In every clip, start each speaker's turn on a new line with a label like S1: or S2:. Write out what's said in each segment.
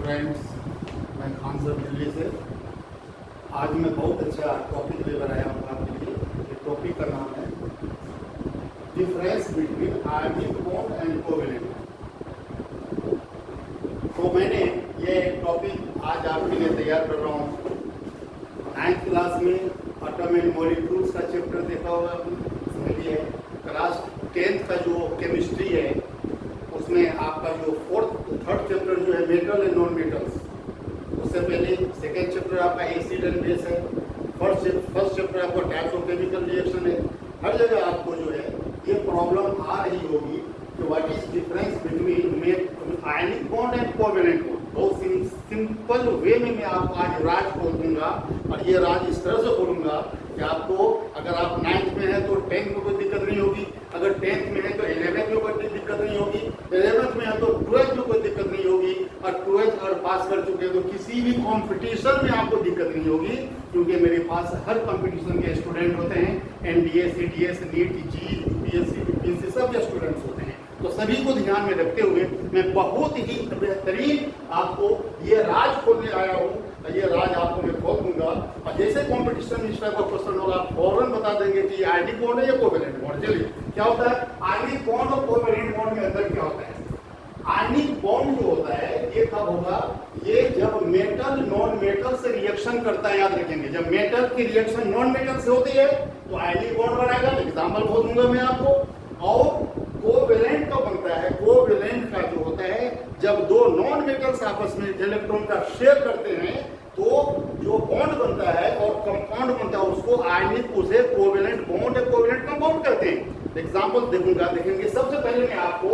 S1: Friends, मैं Khan sir Delhi से। आज मैं बहुत अच्छा टॉपिक लेकर आया हूँ आपके लिए। ये टॉपिक का नाम है difference between ionic bond and covalent. तो मैंने ये टॉपिक आज आपके लिए तैयार कर रहा हूँ। 9th क्लास में एटम एंड मॉलिक्यूल्स का चैप्टर देखा होगा उसमें भी है। क्लास 10th का जो केमिस्ट्री है उसमें आपका जो थर्ड चैप्टर जो है मेटल एंड नॉन मेटल्स, उससे पहले सेकेंड चैप्टर आपका एसिड एंड बेस है। फर्स्ट चैप्टर आपका टाइप्स ऑफ केमिकल रिएक्शन है। हर जगह आपको जो है ये प्रॉब्लम आ रही होगी कि what is difference between ionic bond and covalent bond. बहुत सिंपल वे में मैं आपको आज राज खोल दूंगा, और ये राज इस तरह से खोलूंगा कि आपको अगर आप 9th में है तो 10th में कोई दिक्कत नहीं होगी, अगर 10th में है तो 11th में कोई दिक्कत नहीं होगी, 11th में है तो 12th में कोई दिक्कत नहीं होगी, और 12th अगर पास कर चुके तो किसी भी कंपटीशन में आपको दिक्कत नहीं होगी, क्योंकि मेरे पास हर कंपटीशन के स्टूडेंट होते हैं। एनडीए, सीडीएस, नीट, जी, यूपीएससी, यूपीएससी सब के स्टूडेंट्स होते हैं। तो सभी को ध्यान में रखते हुए मैं बहुत ही बेहतरीन आपको ये राज खोलने आया हूँ। ये राज आपको मैं खोल दूंगा, और जैसे कंपटीशन में इस टाइप का क्वेश्चन होगा आप फौरन बता देंगे कि आयनिक बॉन्ड है या कोवेलेंट बॉन्ड। चलिए, क्या होता है आयनिक बॉन्ड और कोवेलेंट बॉन्ड के अंदर क्या होता है? आयनिक बॉन्ड जो होता है ये कब होगा? ये जब मेटल नॉन मेटल से रिएक्शन करता है। याद रखेंगे, जब मेटल की रिएक्शन नॉन मेटल से होती है तो आयनिक बॉन्ड बनाएगा। एग्जाम्पल बोल दूंगा मैं आपको। और कोवेलेंट का बनता है, कोवेलेंट का जो होता है जब दो नॉन मेटल्स आपस में इलेक्ट्रॉन का शेयर करते हैं तो जो बॉन्ड बनता है और कंपाउंड बनता है उसको आयनिक, उसे कोवेलेंट बॉन्ड या कोवेलेंट कंपाउंड कहते हैं। एग्जांपल देखेंगे। सबसे पहले मैं आपको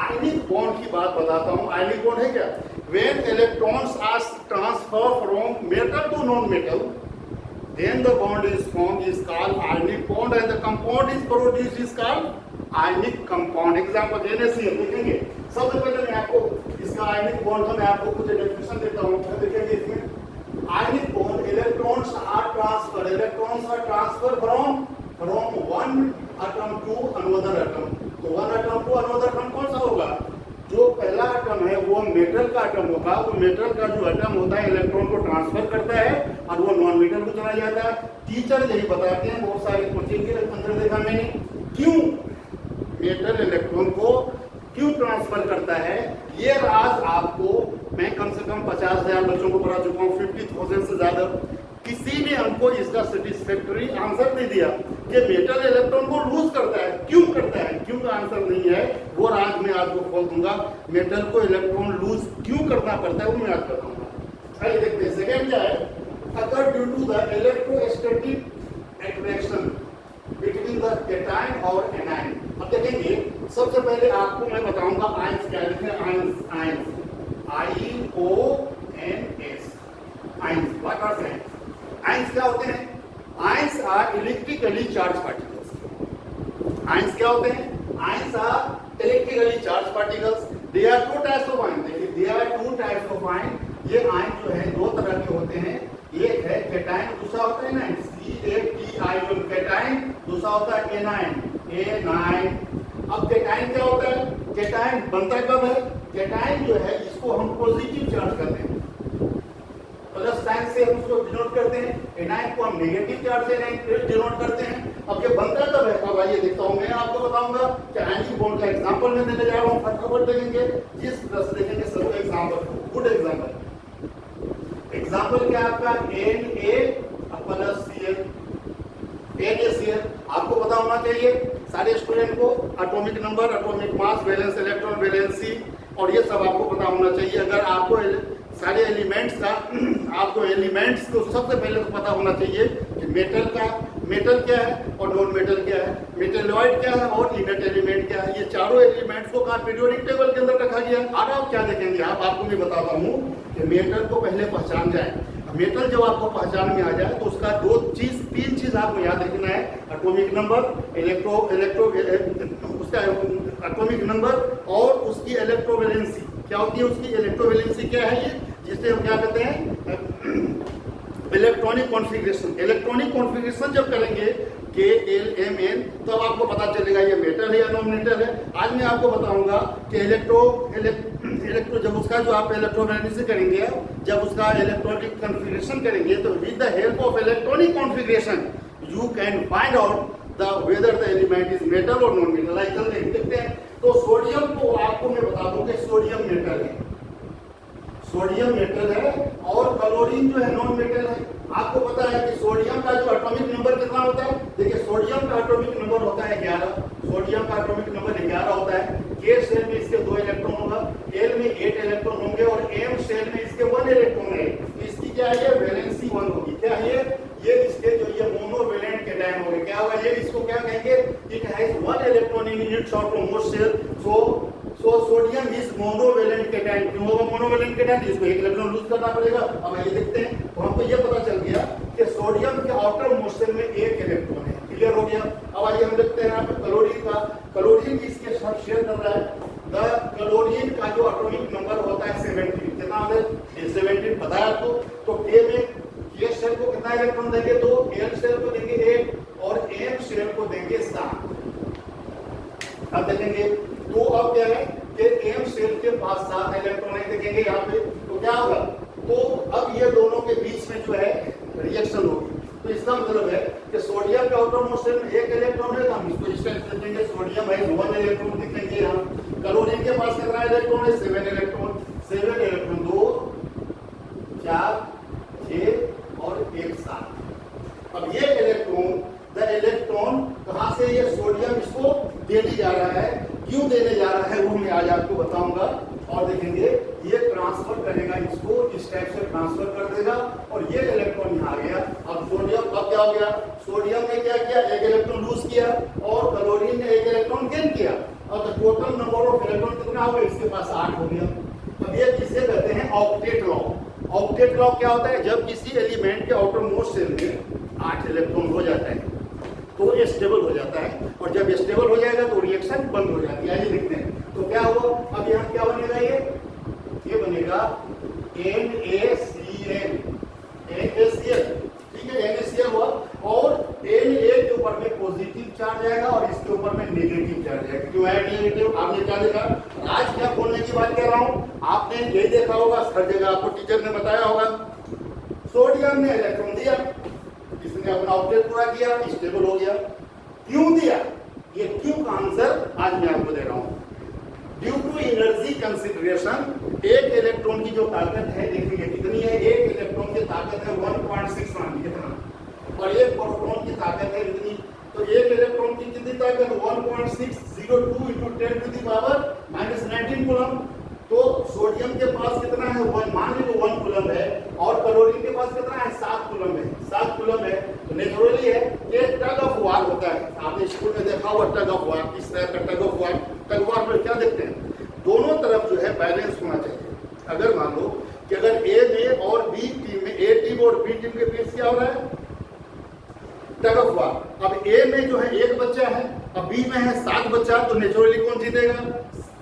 S1: आयनिक बॉन्ड की बात बताता हूं। आयनिक बॉन्ड है क्या? When electrons are transfer from metal to non metal, then the bond is formed is called ionic bond and the compound is produced is called ionic compound. Example NaCl देखेंगे। सबसे पहले मैं आपको इसका आयनिक बॉन्ड का मैं आपको कुछ डेफिनेशन देता हूँ। देखेंगे इसमें ionic bond electrons are transfer from one atom to another atom. तो one atom to another atom कौन सा होगा? जो पहला एटम है वो मेटल का एटम होगा। वो मेटल का जो एटम होता है इलेक्ट्रॉन को ट्रांसफर करता है और वो नॉन मेटल को चला जाता है। टीचर यही बताते हैं बहुत सारे कोचिंग के अंदर देखा मैंने, क्यों मेटल इलेक्ट्रॉन को क्यों ट्रांसफर करता है। ये राज आपको मैं कम से कम 50,000 बच्चों को पढ़ा चुका हूँ, 50,000 से ज्यादा। किसी ने हमको इसका सेटिस्फैक्टरी आंसर नहीं दिया कि मेटल इलेक्ट्रॉन को लूज करता है। क्यों करता है? क्यों का आंसर नहीं है, वो आज मैं आपको खोल दूंगा। मेटल को इलेक्ट्रॉन लूज क्यों करना पड़ता है वो मैं आज बताऊंगा। आइए देखते हैं। सेकेंड क्या है? अगर due to the electrostatic attraction between the cation और एनायन। अब देखेंगे, सबसे पहले आपको मैं बताऊंगा आयंस क्या है। Ions IONS ions what are they? Ions क्या होते हैं? Ions are electrically charge particles. Ions क्या होते हैं? Ions are electrically charge particles. They are two types of ion. देखिए, they are two types of ion. ये आयन जो है दो तरह के होते हैं। एक है कैटायन, दूसरा होता है एनायन। CATION कैटायन, दूसरा होता है एनायन ANION। अब कैटायन क्या होता है? कैटायन बनता कब है? कैटायन जो है इसको हम पॉजिटिव चार्ज करते हैं, प्लस साइन से हम उसको डिनोट करते हैं। एनायन को हम नेगेटिव चार्ज से डिनोट करते हैं। अब ये बनता कब है? अब आइए देखता हूं, मैं आपको बताऊंगा कि आयनिक बॉन्ड का एग्जांपल मैं देने जा रहा हूं। फटाफट देखेंगे, जिस तरह से देखेंगे सब एग्जांपल, गुड एग्जांपल। एग्जांपल क्या आपका? Na plus Cl, NaCl। आपको पता होना चाहिए सारे स्टूडेंट को atomic number, atomic mass, valence electron, valency, और ये सब आपको पता होना चाहिए। अगर आपको सारे एलिमेंट्स का आपको एलिमेंट्स को सबसे पहले तो पता होना चाहिए कि मेटल क्या है और नॉन मेटल क्या है, मेटेलॉइड क्या है और इनर्ट एलिमेंट क्या है। ये चारों एलिमेंट्स को कहाँ पीरियोडिक टेबल के अंदर रखा गया है। अब आप क्या देखेंगे, आपको मैं बताता हूँ कि मेटल को पहले पहचान जाए। मेटल जब आपको पहचान में आ जाए तो उसका तीन चीज आपको याद रखना है। एटॉमिक नंबर, उसका एटॉमिक नंबर और उसकी इलेक्ट्रोवैलेंसी क्या होती है। उसकी इलेक्ट्रोवैलेंसी क्या है? ये जिससे हम क्या कहते हैं इलेक्ट्रॉनिक कॉन्फ़िगरेशन। इलेक्ट्रॉनिक कॉन्फ़िगरेशन जब करेंगे KLMN तो अब आपको पता चलेगा ये मेटल है या नॉन मेटल है। आज मैं आपको बताऊंगा कि इलेक्ट्रो जब उसका जो आप इलेक्ट्रोमैग्नेटिज्म करेंगे, जब उसका इलेक्ट्रॉनिक कॉन्फ़िगरेशन करेंगे, तो with the help of electronic configuration you can find out the whether the element is metal और नॉन मेटल। आइए देखते हैं। तो सोडियम को आपको मैं बता दूं कि सोडियम मेटल है, सोडियम मेटल है, और क्लोरीन जो है नॉन मेटल है। आपको पता है कि सोडियम का जो एटॉमिक नंबर कितना होता है? देखिए सोडियम का एटॉमिक नंबर होता है 11, सोडियम का एटॉमिक नंबर 11 होता है। के शेल में इसके 2 इलेक्ट्रॉन होगा, एल में 8 इलेक्ट्रॉन होंगे, और एम शेल में इसके 1 इलेक्ट्रॉन है। इसकी क्या है? वैलेंसी 1 होगी। क्या है ये? इसके जो ये मोनोवैलेंट कैटायन होंगे, क्या होगा ये? इसको क्या कहेंगे? It has 1 electron in its outermost shell. So sodium is monovalent cation. क्यों होगा मोनोवैलेंट कैटायन? इसको 1 इलेक्ट्रॉन लूज करना पड़ेगा। अब आइए देखते हैं। तो हमको ये पता चल गया कि सोडियम के आउटर मोस्ट शेल में 1 इलेक्ट्रॉन है। क्लियर हो गया? अब आइए हम देखते हैं यहाँ पे क्लोरीन का। क्लोरीन इसके साथ शेयर कर रहा है। द क्लोरीन का जो एटॉमिक नंबर होता है 17। कितना होता है? 17 पता है आपको। तो के में ये शेल को कितना इलेक्ट्रॉन देंगे? 2, एल शेल को देंगे 1, और एम शेल को देंगे 7। अब देखेंगे तो अब क्या है कि एम शेल के पास 7 इलेक्ट्रॉन है। देखेंगे यहाँ पे तो क्या होगा? तो अब ये दोनों के बीच में जो है रिएक्शन होगी। तो इसका मतलब है कि सोडियम के आउटर मोस्ट शेल में 1 इलेक्ट्रॉन है, तो हम इसको इस तरह लिखेंगे सोडियम है 1 इलेक्ट्रॉन लिखेंगे यहाँ। क्लोरीन के पास कितना इलेक्ट्रॉन है? 7 इलेक्ट्रॉन। 7 इलेक्ट्रॉन 2, 4, 6 और 1 7। अब ये इलेक्ट्रॉन द इलेक्ट्रॉन कहां से ये सोडियम इसको देने जा रहा है, क्यों देने जा रहा है वो मैं आज आपको बताऊंगा। और देखेंगे ये ट्रांसफर करेगा, इसको इस टाइप से ट्रांसफर कर देगा, और ये इलेक्ट्रॉन यहाँ आ गया। अब सोडियम अब क्या हो गया? सोडियम ने क्या किया? 1 इलेक्ट्रॉन लूज किया, और क्लोरीन ने 1 इलेक्ट्रॉन गेन किया। और the total number of electron कितना हो गया? इसके पास 8 हो गया। अब ये किसे कहते हैं? Octet law. ऑक्टेट लॉ क्या होता है? जब किसी एलिमेंट के आउटर मोस्ट शेल में 8 इलेक्ट्रॉन हो जाता है तो ये स्टेबल हो जाता है, और जब स्टेबल हो जाएगा तो रिएक्शन बंद हो जाती है। आइए देखते हैं तो क्या हुआ। अब यहाँ क्या बनेगा? ये बनेगा NaCl। ठीक है, NaCl हुआ, और Na के ऊपर में पॉजिटिव चार्ज आएगा और इसके ऊपर में नेगेटिव चार्ज आएगा। क्यों है नेगेटिव? आपने क्या देखा? आज क्या बोलने की बात कर रहा हूँ, आपने यही देखा होगा, हर जगह आपको टीचर ने बताया होगा। सोडियम ने इलेक्ट्रॉन दिया, इसने अपना ऑक्टेट पूरा किया, स्टेबल हो गया। क्यों दिया? ये क्यों का आंसर आज मैं आपको दे रहा हूं। ड्यू टू एनर्जी कंसिडरेशन, एक इलेक्ट्रॉन की जो ताकत है देखिए कितनी है। एक इलेक्ट्रॉन की ताकत है 1.6 कितना, और एक प्रोटॉन की ताकत है इतनी। तो एक इलेक्ट्रॉन की कितनी ताकत? 1.602 × 10⁻⁻19 कूलम। तो सोडियम के पास कितना है? 1, मान लीजिए 1 कूलम है, और क्लोरीन के पास कितना है? 7 कूलम है। 7 कूलम है तो नेचुरली है कि टग ऑफ वार होता है। आपने स्कूल में देखा होगा टग ऑफ वार, किस तरह का टग ऑफ वार। टग वार में क्या देखते हैं? दोनों तरफ जो है बैलेंस होना चाहिए। अगर मान लो कि अगर ए में और बी टीम में, ए टीम और बी टीम के बीच क्या हो रहा है? Tug of war. अब ए में जो है 1 बच्चा है, अब बी में है 7 बच्चा, तो नेचुरली कौन जीतेगा?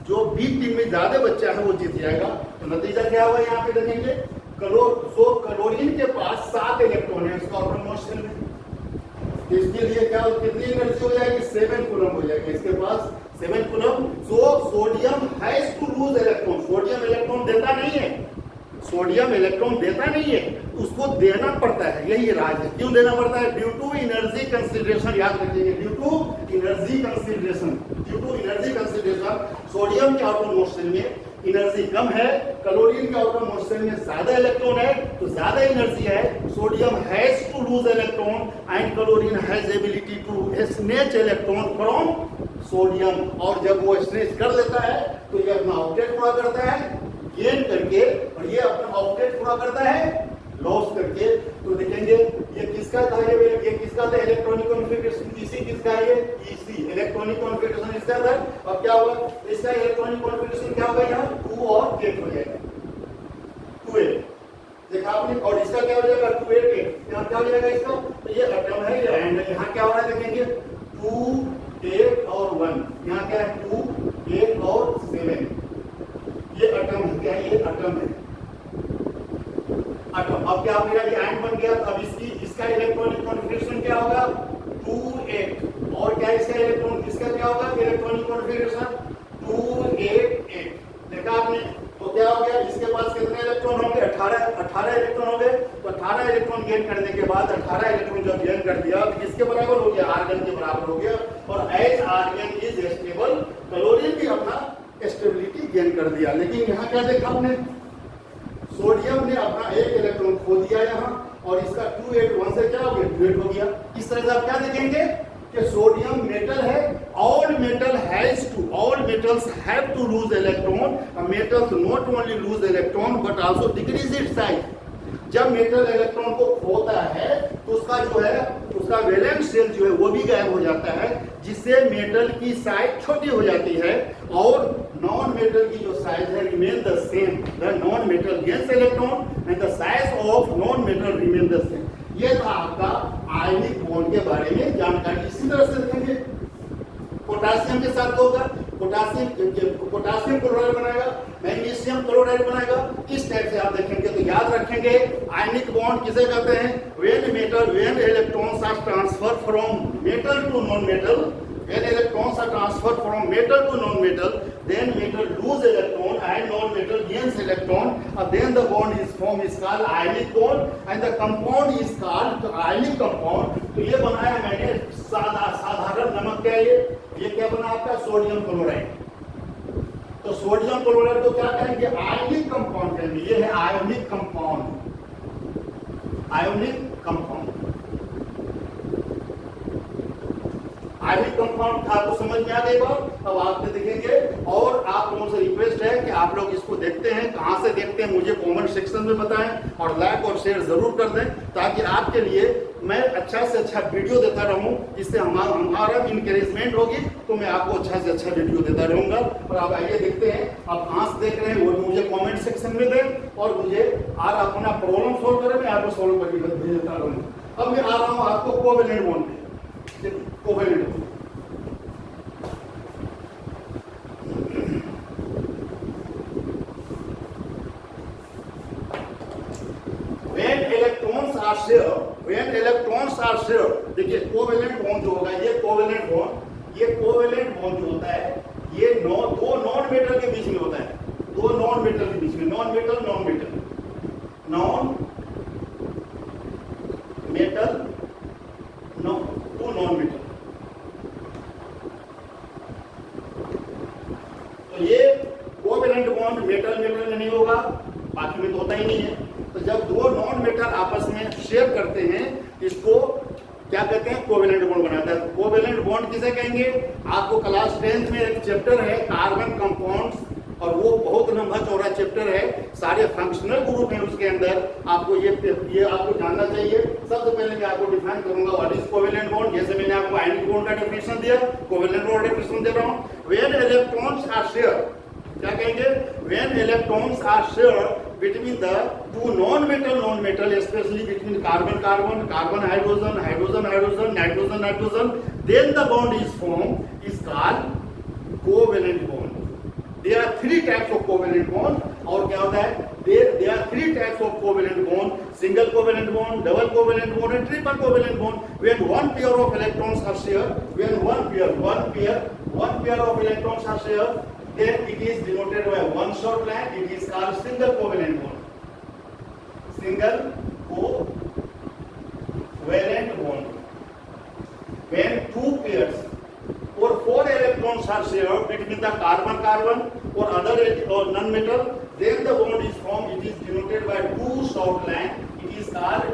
S1: जो बी टीम में ज्यादा बच्चा है वो जीत जाएगा। तो नतीजा क्या हुआ यहाँ पे देखेंगे? क्लोरीन के पास 7 इलेक्ट्रॉन है इसका आउटरमोस्ट शेल में। इसके लिए क्या कितनी एनर्जी हो जाएगी? 7 कूलम हो जाएगी इसके पास, 7 coulomb. So sodium has to lose electron. Sodium electron देता नहीं है, सोडियम इलेक्ट्रॉन देता नहीं है, उसको देना पड़ता है। यही राज है। क्यों देना पड़ता है? Due to energy consideration. याद रखिएगा, due to energy consideration. Due to energy consideration sodium के आउटर मोस्ट शेल में एनर्जी कम है, क्लोरीन के आउटर मोस्ट शेल में ज्यादा इलेक्ट्रॉन है, तो ज्यादा एनर्जी है। Sodium has to lose electron and chlorine has ability to snatch electron from sodium. और जब वो स्नेच कर लेता है तो ये अपना ऑक्टेट पूरा करता है गेन करके, और ये अपना ऑक्टेट पूरा करता है लॉस करके। तो देखेंगे ये किसका था? ये किसका था? Electronic configuration. इसी किसका है? ये इसी इलेक्ट्रॉनिक कॉन्फ़िगरेशन इसका था। अब क्या हुआ? इसका इलेक्ट्रॉनिक कॉन्फ़िगरेशन क्या होगा? यहाँ 2 और 8 हो जाएगा, 2 देखा आपने। और इसका क्या हो जाएगा? 2 8 8। यहाँ क्या हो जाएगा इसका? तो ये एटम है, ये एंड है। यहाँ क्या हो रहा है देखेंगे? 2 8 और 1। यहाँ क्या है? 2 8 और 7। ये एटम है। क्या है? ये एटम है, एटम। अब क्या मेरा ये एंड बन गया। अब इसका इलेक्ट्रॉनिक कॉन्फ़िगरेशन क्या होगा? 2 8। और क्या इसका इलेक्ट्रॉन, इसका क्या होगा इलेक्ट्रॉनिक कॉन्फ़िगरेशन? 2 8 8। देखा आपने? तो लेकिन यहाँ क्या देखा आपने, सोडियम ने अपना एक इलेक्ट्रॉन खो दिया यहाँ, और इसका 281 से क्या हो गया, 2 हो गया। इस तरह से आप क्या देखेंगे कि सोडियम मेटल है, all metals have to lose electron, metals not only lose electron but also decrease its size। जब मेटल इलेक्ट्रॉन को खोता है तो उसका जो है उसका वैलेंस शेल जो है वो भी गायब हो जाता है, जिससे मेटल की साइज छोटी हो जाती है, और नॉन मेटल की जो साइज है remain the same. The non metal gains electron and the size of non metal remain the same. ये था आपका आयनिक बॉन्ड के बारे में जानकारी। इसी तरह से देखेंगे पोटासियम के साथ होगा, पोटासियम क्लोराइड बनाएगा, मैग्नीशियम क्लोराइड बनाएगा। इस टाइप से आप देखेंगे तो याद रखेंगे आयनिक बॉन्ड किसे कहते हैं, when electrons are transferred from metal to non-metal, when electrons are transferred from metal to non-metal, then metal lose electron and non-metal gains electron, and then the bond is formed is called ionic bond, and the compound is called ionic compound। तो ये बनाया मैंने साधारण नमक क्या है ये क्या बना आपका सोडियम क्लोराइड। तो सोडियम क्लोराइड को क्या कहेंगे, आयनिक कंपाउंड कहेंगे। ये है ionic compound, ionic compound. Ionic compound था तो समझ में आ गई बात। अब आप देखेंगे, और आप लोगों से रिक्वेस्ट है कि आप लोग इसको देखते हैं, कहां से देखते हैं मुझे कमेंट सेक्शन में बताएं, और लाइक और शेयर जरूर कर दें, ताकि आपके लिए मैं अच्छा से अच्छा वीडियो देता रहूं, जिससे हमारा इंकरेजमेंट होगी, तो मैं आपको अच्छा से अच्छा वीडियो देता रहूंगा। और आप आइए देखते हैं, आप कहां से देख रहे हैं वो मुझे कमेंट सेक्शन में दें, और मुझे आज अपना प्रॉब्लम सोल्व करें, मैं आपको सोल्व करके देता रहूंगा। अब मैं आ रहा हूं आपको कोवेलेंट बॉन्ड पे। Covalent bond, when electrons are shared, देखिए कोवेलेंट बॉन्ड जो होगा, ये कोवेलेंट बॉन्ड जो होता है ये दो नॉन मेटल के बीच में होता है, दो नॉन मेटल के बीच में, non metal to non metal. तो ये कोवेलेंट बॉन्ड मेटल में नहीं होगा, बाकी में तो होता ही नहीं है। तो जब दो नॉन मेटल आपस में शेयर करते हैं, इसको क्या कहते हैं, कोवेलेंट बॉन्ड बनाता है। कोवेलेंट बॉन्ड किसे कहेंगे, आपको क्लास 10th में एक चैप्टर है कार्बन कंपाउंड्स, और वो बहुत लंबा चौड़ा चैप्टर है, सारे फंक्शनल ग्रुप हैं उसके अंदर। आपको ये आपको जानना चाहिए। सबसे पहले मैं आपको डिफाइन करूंगा व्हाट इज कोवेलेंट बॉन्ड। जैसे मैंने आपको आयनिक बॉन्ड का डेफिनेशन दिया, कोवेलेंट बॉन्ड डेफिनेशन दे रहा हूं। व्हेन इलेक्ट्रॉन्स आर शेयर, क्या कहेंगे, when electrons are share between the two non-metal, especially between carbon, hydrogen, nitrogen, then the bond is formed, is called covalent bond. There are three types of covalent bond, और क्या होता है, there are three types of covalent bond: single covalent bond, double covalent bond, and triple covalent bond. When one pair of electrons are shared, when one pair of electrons are shared, then it is denoted by one short line. It is called single covalent bond. Single covalent bond. When two pairs or four electrons are shared between the carbon or other or non-metal, then the bond is formed. It is denoted by two short line. It is called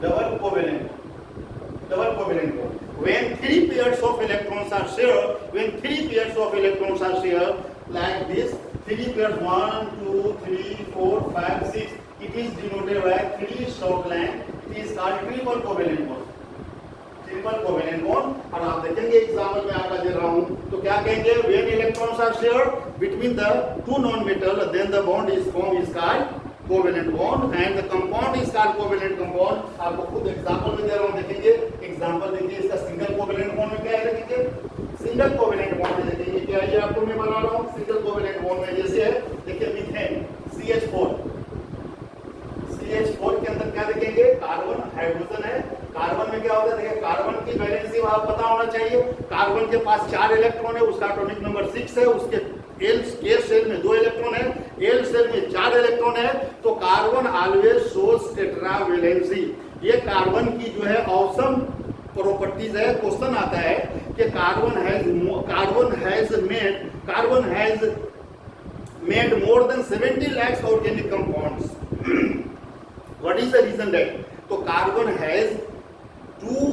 S1: double covalent bond. When three pairs of electrons are shared, like this, three pairs 1, 2, 3, 4, 5, 6, it is denoted by three short line. It is called triple covalent bond. और आप देखेंगे example में आपका दे रहा हूं, तो क्या कहेंगे, when electrons are shared between the two non-metal, then the bond is formed, is called covalent bond, and the compound is called covalent compound. आपको खुद एग्जांपल में दे रहा हूं, देखेंगे एग्जांपल देखिए। इसका सिंगल कोवेलेंट बॉन्ड में क्या है, देखेंगे सिंगल कोवेलेंट बॉन्ड में देखेंगे क्या है, आपको मैं बना रहा हूं सिंगल कोवेलेंट बॉन्ड में। जैसे है देखिए मीथेन CH4 के अंदर क्या देखेंगे, कार्बन हाइड्रोजन है। कार्बन में क्या होता है, देखिए कार्बन की वैलेंसी आप पता होना चाहिए। कार्बन के पास 4 इलेक्ट्रॉन है, उसका एटॉमिक नंबर 6 है। उसके एल शेल में 2 इलेक्ट्रॉन है, एल शेल में 4 इलेक्ट्रॉन है। तो carbon always shows tetra valency. ये कार्बन की जो है औसम प्रॉपर्टीज है, क्वेश्चन आता है कि carbon has made more than 70 lakhs organic compounds. What is the reason that? तो carbon has two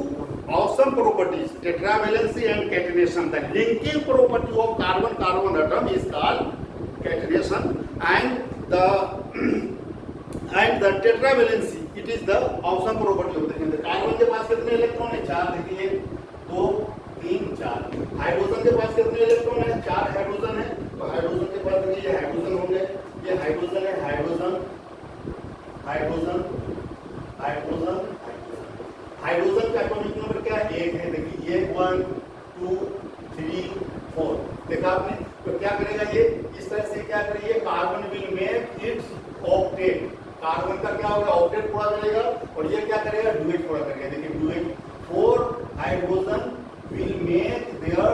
S1: awesome properties, tetravalency and catenation. The linking property of carbon atom is called catenation, and the tetravalency, it is the awesome property of the carbon के पास कितने electron है? 4. देखिए 2 3 4. Hydrogen के पास कितने electron है? 4 hydrogen है. तो hydrogen के पास देखिए ये हाइड्रोजन होंगे, ये हाइड्रोजन है, हाइड्रोजन हाइड्रोजन हाइड्रोजन हाइड्रोजन का एटॉमिक नंबर क्या है? 1 है. देखिए ये 1 2 3 4. देखा आपने? तो क्या करेगा ये? इस तरह से क्या करेगा? Carbon will make it's octet. Carbon का क्या होगा? ऑक्टेट पूरा करेगा. और ये क्या करेगा? डुएट पूरा करेगा. देखिए duet. 4 hydrogen will make their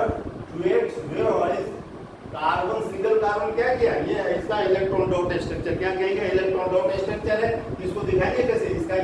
S1: duets where is carbon. Single carbon क्या किया? ये है इसका इलेक्ट्रॉन डॉट स्ट्रक्चर. क्या कहेंगे? इलेक्ट्रॉन डॉट स्ट्रक्चर है. इसको दिखाएंगे कैसे? इसका ये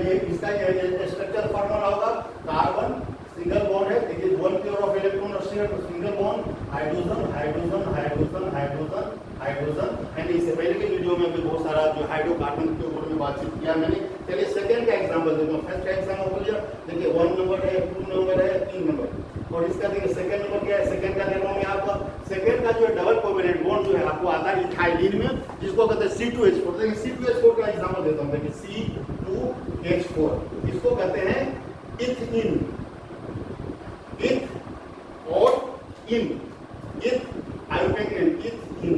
S1: स्ट्रक्चर फॉर्मूला होगा. कार्बन सिंगल बॉन्ड है. देखिए 1 पेयर ऑफ इलेक्ट्रॉन और single bond. Hydrogen hydrogen hydrogen hydrogen hydrogen. And इससे पहले के वीडियो में भी बहुत सारा जो हाइड्रोकार्बन के ऊपर में बातचीत किया मैंने. चलिए सेकंड का एग्जांपल देता हूँ. फर्स्ट का एग्जांपल बोलिए. देखिए 1 नंबर है, 2 नंबर है, 3 नंबर. और इसका देखिए सेकंड नंबर क्या है? सेकंड का देखो मैं आपका सेकंड का जो है डबल कोवेलेंट बॉन्ड जो है आपको आता है इथाइलिन में, जिसको कहते हैं C2H4. देखिए C2H4 का एग्जांपल देता हूं. देखिए C2H4 इसको कहते हैं इथइन. इथ और इन. इथ आयोपेक्टिन. इथइन.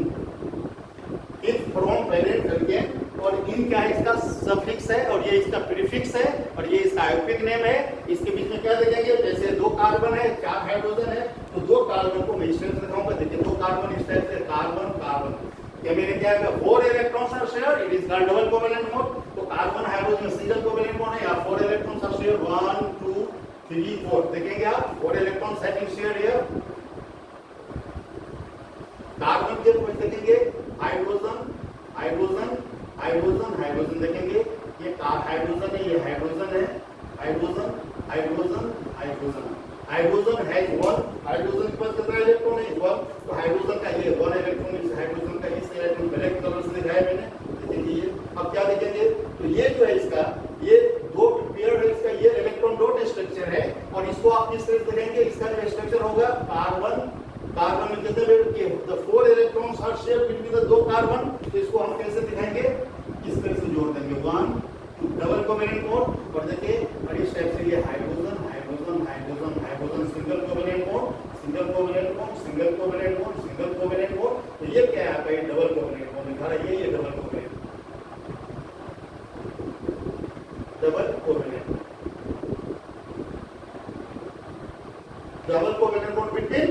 S1: इथ फ्रॉम पेरेंट अगेन. और इन क्या है? इसका सफिक्स है और ये इसका प्रीफिक्स है और ये इसका आयोपिक नेम है. इसके बीच में क्या देखेंगे? जैसे 2 कार्बन है, 4 हाइड्रोजन है, तो 2 कार्बन को मैं इस तरह से दिखाऊंगा. देखिए 2 कार्बन इस तरह से कार्बन कार्बन. ये मेरे क्या है? 4 electrons are share. It is called double covalent bond. तो carbon hydrogen single covalent bond है. या 4 इलेक्ट्रॉन्स आर शेयर. 1 2 3 4. देखेंगे आप 4 electrons have been shared here. Carbon के ऊपर देखेंगे हाइड्रोजन हाइड्रोजन हाइड्रोजन हाइड्रोजन. देखेंगे ये हाइड्रोजन है, ये हाइड्रोजन है. Hydrogen hydrogen hydrogen. Hydrogen has 1. Hydrogen के पास कितना इलेक्ट्रॉन है? 1. तो हाइड्रोजन का ये 1 इलेक्ट्रॉन. इस हाइड्रोजन का इस इलेक्ट्रॉन ब्लैक कलर से दिखाया मैंने. देखिए ये अब क्या देखेंगे? तो ये जो है इसका ये 2 पेयर है. इसका ये इलेक्ट्रॉन डॉट स्ट्रक्चर है. और इसको आप किस तरह से देखेंगे? इसका जो स्ट्रक्चर होगा कार्बन. कार्बन में कितने pair? The 4 electrons are shared between the 2 carbon. तो इसको हम कैसे दिखाएंगे? इस तरह से जोड़ देंगे. 1 2 डबल कोवेलेंट बॉन्ड. और देखिए और इस टाइप से ये hydrogen hydrogen hydrogen hydrogen single covalent bond single covalent bond single covalent bond single covalent bond. तो ये क्या है आपका? डबल कोवेलेंट बॉन्ड दिखा रहा है. ये double covalent double covalent bond between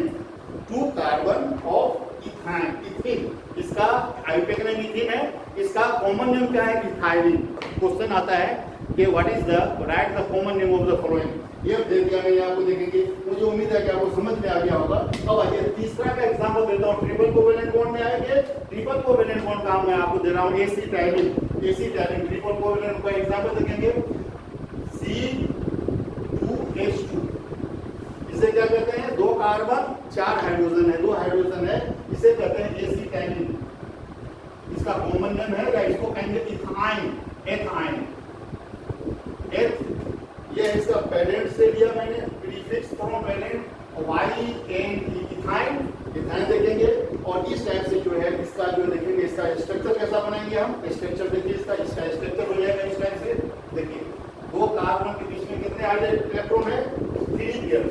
S1: 2 carbon of ethyne. इथिन इसका आयोपिक नेम इथिन है. इसका कॉमन नेम क्या है? इथाइलिन. क्वेश्चन आता है कि what is the right the common name of the following. ये दे दिया मैंने आपको. देखेंगे मुझे उम्मीद है कि आपको समझ में आ गया होगा. अब आइए तीसरा का एग्जांपल देता हूं. ट्रिपल कोवेलेंट बॉन्ड में आएंगे. ट्रिपल कोवेलेंट बॉन्ड का मैं आपको दे रहा हूं एसिटाइलिन. एसिटाइलिन ट्रिपल कोवेलेंट का एग्जांपल देखेंगे C2H2. इसे क्या कहते हैं? 2 कार्बन 4 हाइड्रोजन है. 2 हाइड्रोजन है. इसे कहते हैं एसिटाइलिन. इसका कॉमन नेम है या इसको कहेंगे इथाइन. एथाइन. एथ ये इसका पेरेंट से लिया मैंने. Prefix from parent y and ethyne. Ethyne देखेंगे. और इस टाइप से जो है इसका जो देखेंगे इसका स्ट्रक्चर कैसा बनाएंगे हम? स्ट्रक्चर देखिए इसका स्ट्रक्चर हो जाएगा इस टाइप से. देखिए 2 कार्बन के बीच में कितने इलेक्ट्रॉन है? 3 पेयर.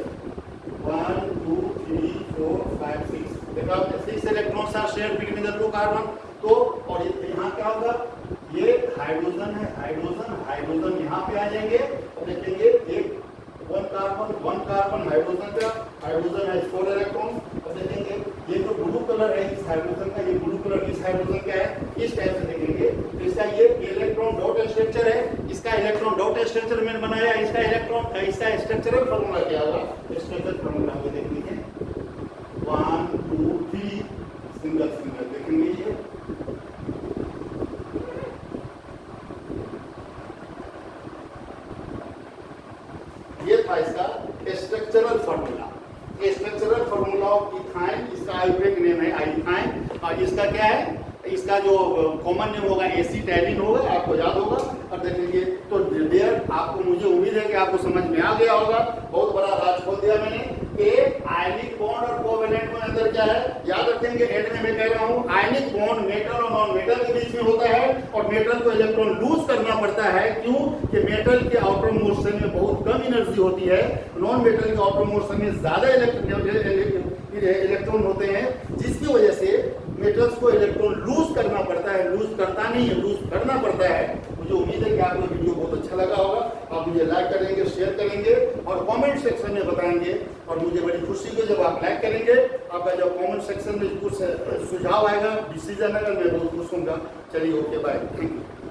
S1: 1 2 3 4 5 6. देखा आपने 6 electrons are shared between the 2 carbon. तो और यहाँ क्या होगा? ये हाइड्रोजन है. हाइड्रोजन हाइड्रोजन यहाँ पे आ जाएंगे. और देखेंगे एक 1 कार्बन हाइड्रोजन का. हाइड्रोजन है 4 इलेक्ट्रॉन. और देखेंगे ये जो ब्लू कलर है इस हाइड्रोजन का, ये ब्लू कलर इस हाइड्रोजन का है. इस टाइप से देखेंगे. तो इसका ये इलेक्ट्रॉन डॉट स्ट्रक्चर है. इसका इलेक्ट्रॉन डॉट स्ट्रक्चर मैंने बनाया. इसका इलेक्ट्रॉन इसका स्ट्रक्चरल फॉर्मूला क्या होगा? स्ट्रक्चर फॉर्मूला को देख लीजिए. 1 2 3 सिंगल सिंगल. देखेंगे ये था इसका आइलिथाइन, इसका आयुर्वेदिक नेम है आइलिथाइन, और इसका क्या है, इसका जो कॉमन नेम होगा एसिटाइलिन होगा, आपको याद होगा। और देखेंगे तो डियर, आपको मुझे उम्मीद है कि आपको समझ में आ गया होगा। बहुत बड़ा राज खोल दिया मैंने कि आयनिक बॉन्ड और कोवेलेंट में अंदर क्या है, याद रखेंगे। एंड में मैं कह रहा हूँ आयनिक बॉन्ड मेटल और नॉन मेटल के बीच में होता है, और मेटल को इलेक्ट्रॉन लूज करना पड़ता है। क्यों? कि मेटल के आउटर मोशन में बहुत कम एनर्जी होती है, नॉन मेटल के आउटर मोशन में ज्यादा इलेक्ट्रॉन होते हैं, जिसकी वजह से मेटल्स को इलेक्ट्रॉन लूज करना पड़ता है। लूज करता नहीं है, लूज करना पड़ता है। मुझे उम्मीद है कि आपको वीडियो बहुत अच्छा लगा होगा। आप मुझे लाइक करेंगे, शेयर करेंगे और कमेंट सेक्शन में बताएंगे। और मुझे बड़ी खुशी होगी जब आप लाइक करेंगे। आपका जब कमेंट सेक्शन में कुछ सुझाव आएगा, डिसीजन आएगा, मैं बहुत खुश होऊंगा। चलिए, ओके, बाय, थैंक यू।